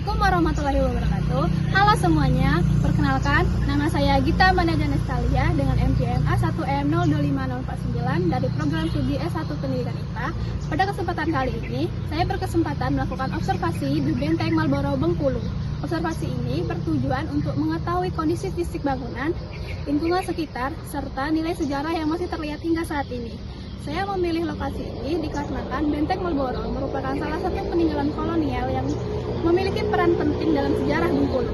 Assalamualaikum warahmatullahi wabarakatuh. Halo semuanya, perkenalkan nama saya Gita Manajana Nestalia dengan MPM A1M025049 dari program studi S1 Pendidikan IPA. Pada kesempatan kali ini, saya berkesempatan melakukan observasi di Benteng Marlboro Bengkulu. Observasi ini bertujuan untuk mengetahui kondisi fisik bangunan, lingkungan sekitar, serta nilai sejarah yang masih terlihat hingga saat ini. Saya memilih lokasi ini dikarenakan Benteng Marlboro merupakan salah satu peninggalan kolonial yang memiliki peran penting dalam sejarah Bengkulu.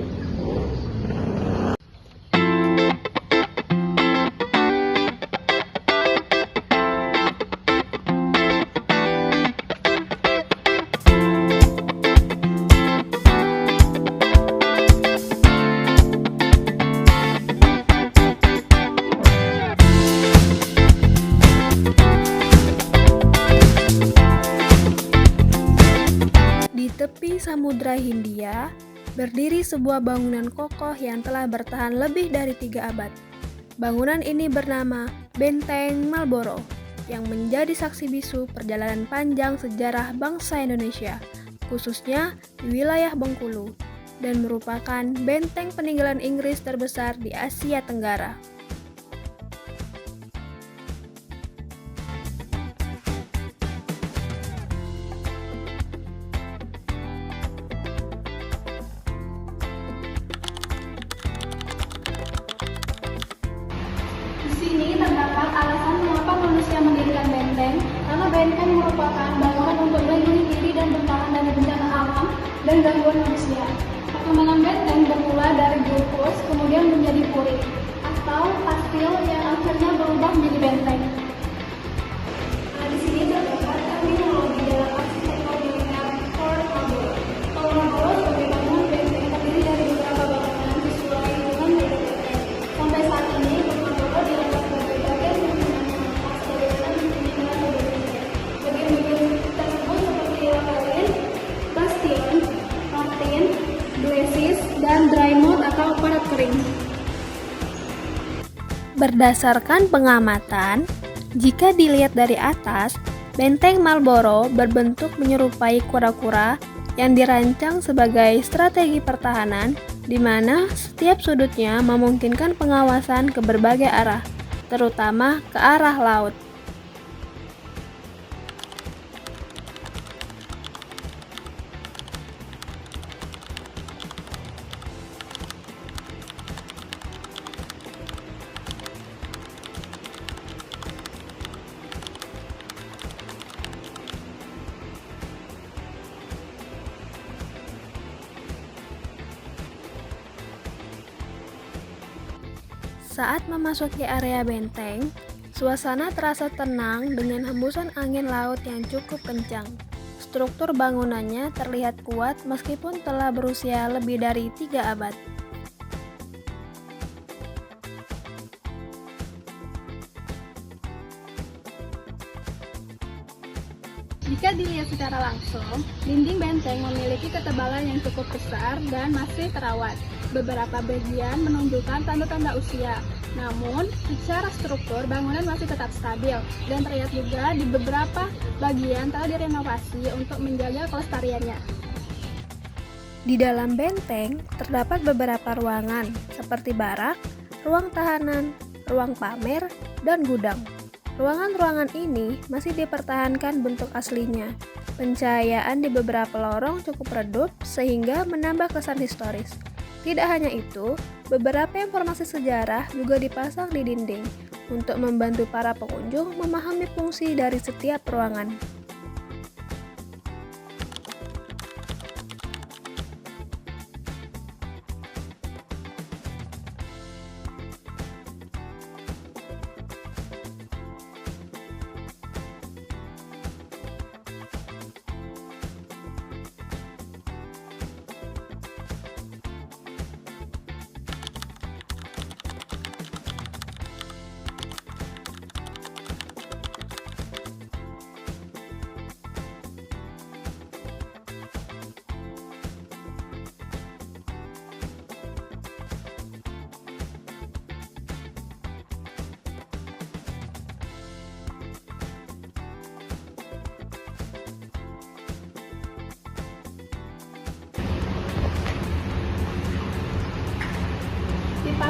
Tepi Samudra Hindia, berdiri sebuah bangunan kokoh yang telah bertahan lebih dari 3 abad. Bangunan ini bernama Benteng Marlboro, yang menjadi saksi bisu perjalanan panjang sejarah bangsa Indonesia, khususnya di wilayah Bengkulu, dan merupakan benteng peninggalan Inggris terbesar di Asia Tenggara. Di sini terdapat alasan mengapa manusia mendirikan benteng, karena benteng merupakan bangunan untuk melindungi diri dan bertahan dari bencana alam dan gangguan manusia. Perkembangan benteng bermula dari gulpus, kemudian menjadi purik atau pastil yang akhirnya berubah menjadi benteng. Di sini terdapat terminologi dalam arsitektur militer Fort Marlboro. Fort Marlboro sebagai bangunan benteng terdiri dari beberapa bangunan di seluruh lingkungan dari benteng. Sampai saat ini, Fort Marlboro dianggap sebagai bagian bangunan yang khas berdasarkan peninggalan Indonesia. Bagian-bagian tersebut seperti Lavalin, Bastion, Martin, Glacis, dan Dry Mound atau padat kering. Berdasarkan pengamatan, jika dilihat dari atas, Benteng Marlboro berbentuk menyerupai kura-kura yang dirancang sebagai strategi pertahanan, di mana setiap sudutnya memungkinkan pengawasan ke berbagai arah, terutama ke arah laut. Saat memasuki area benteng, suasana terasa tenang dengan hembusan angin laut yang cukup kencang. Struktur bangunannya terlihat kuat meskipun telah berusia lebih dari 3 abad. Jika dilihat secara langsung, dinding benteng memiliki ketebalan yang cukup besar dan masih terawat. Beberapa bagian menunjukkan tanda-tanda usia, namun secara struktur bangunan masih tetap stabil dan terlihat juga di beberapa bagian telah direnovasi untuk menjaga kelestariannya. Di dalam benteng terdapat beberapa ruangan seperti barak, ruang tahanan, ruang pamer, dan gudang. Ruangan-ruangan ini masih dipertahankan bentuk aslinya. Pencahayaan di beberapa lorong cukup redup sehingga menambah kesan historis. Tidak hanya itu, beberapa informasi sejarah juga dipasang di dinding untuk membantu para pengunjung memahami fungsi dari setiap ruangan.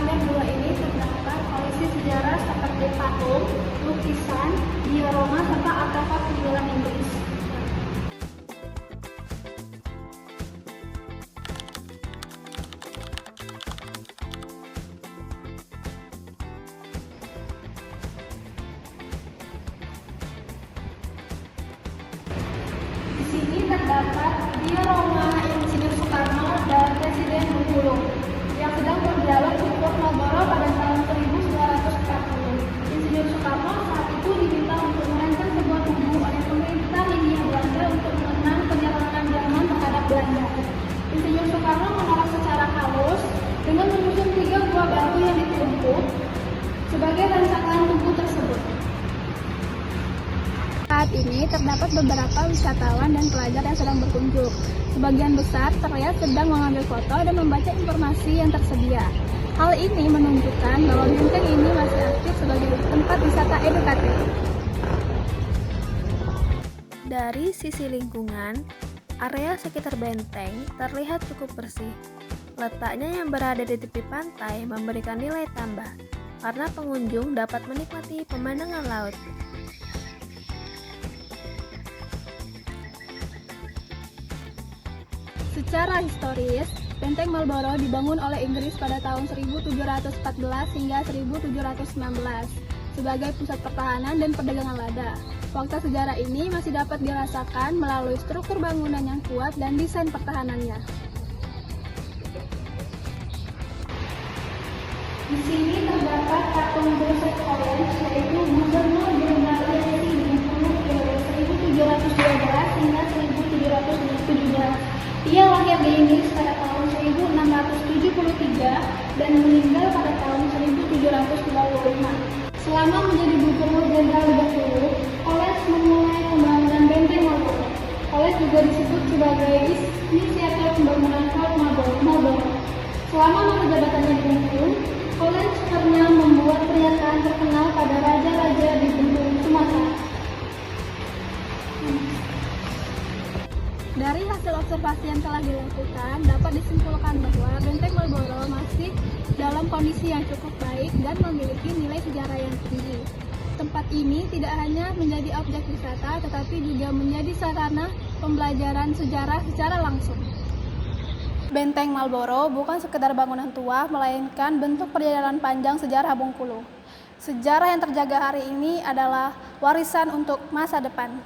Lantai 2 ini terdapat koleksi sejarah seperti patung, lukisan, diorama, serta artefak peninggalan Inggris. Di sini terdapat diorama Insinyur Soekarno dan Presiden Bengkulu yang sedang berdialog di Fort Marlborough pada tahun 1940. Insinyur Soekarno saat itu diminta untuk merancang sebuah tugu oleh pemerintah Hindia Belanda untuk mengenang penyerangan Jerman terhadap Belanda. Insinyur Soekarno menolak secara halus dengan menyusun 3 buah batu yang ditumpuk sebagai rancangan tugu tersebut. Saat ini terdapat beberapa wisatawan dan pelajar yang sedang berkunjung. Sebagian besar terlihat sedang mengambil foto dan membaca informasi yang tersedia. Hal ini menunjukkan bahwa benteng ini masih aktif sebagai tempat wisata edukatif. Dari sisi lingkungan, area sekitar benteng terlihat cukup bersih. Letaknya yang berada di tepi pantai memberikan nilai tambah, karena pengunjung dapat menikmati pemandangan laut. Secara historis, Benteng Marlborough dibangun oleh Inggris pada tahun 1714 hingga 1719 sebagai pusat pertahanan dan perdagangan lada. Fakta sejarah ini masih dapat dirasakan melalui struktur bangunan yang kuat dan desain pertahanannya. Di sini terdapat patung Joseph Collins, yaitu Gubernur Jenderal Tennessee Bengkulu periode 1712 hingga 1717. Ia lahir di Inggris pada tahun 1673 dan meninggal pada tahun 1725. Selama menjadi Gubernur Jenderal Bengkulu, Collins memulai pembangunan benteng Marlborough. Collins juga disebut sebagai inisiator pembangunan Fort Marlborough. Selama masa jabatannya di Bengkulu, Collins pernah membuat pernyataan terkenal pada raja-raja di Bengkulu, Sumatera. Dari hasil observasi yang telah dilakukan, dapat disimpulkan bahwa Benteng Marlborough masih dalam kondisi yang cukup baik dan memiliki nilai sejarah yang tinggi. Tempat ini tidak hanya menjadi objek wisata, tetapi juga menjadi sarana pembelajaran sejarah secara langsung. Benteng Marlborough bukan sekedar bangunan tua, melainkan bentuk perjalanan panjang sejarah Bengkulu. Sejarah yang terjaga hari ini adalah warisan untuk masa depan.